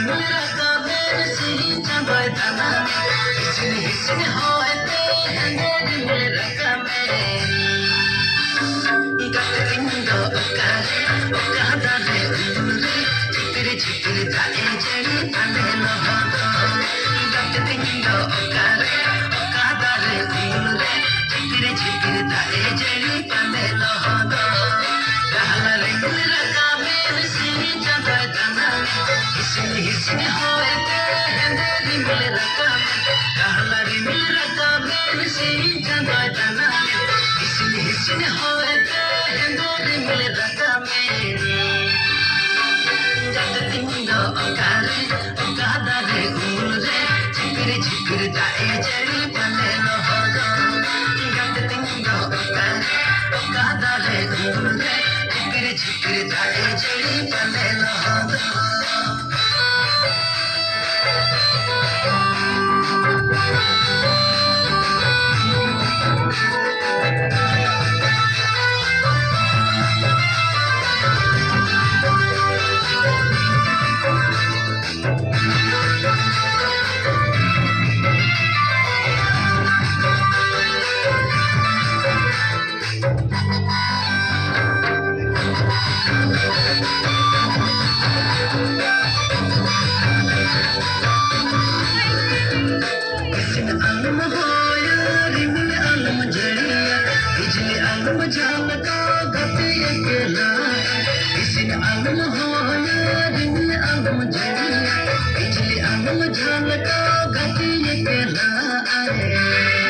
मेरा काबिल सी चंदोय तना हिसन हिसन होते हैं मेरा काबिल गतिंगो ओकारे ओकादा रे चित्र जाए जड़ी तने लहदो गतिंगो ओकारे ओकादा रे चित्र जाए जड़ी तने लहदो कहला रे मेरा काबिल सी चंदोय तना हिसन हिसन होते हैं मेरा काबिल कहला रे मेरा काबिल सी चंदोय तना हिसन हिसन होते मेरा काबिल गतिंगो ओकारे ओकादा रे चित्र जाए जड़ी तने लहदो गतिंगो ओकारे ओकादा रे चित्र जाए जड़ी तने लहदो आलम होया रिमिल आलम जड़िया बिजली आलम झालका गति अकेला इसिन आलम होया रिमिल आलम जड़िया बिजली आलम झालका गति अकेला आए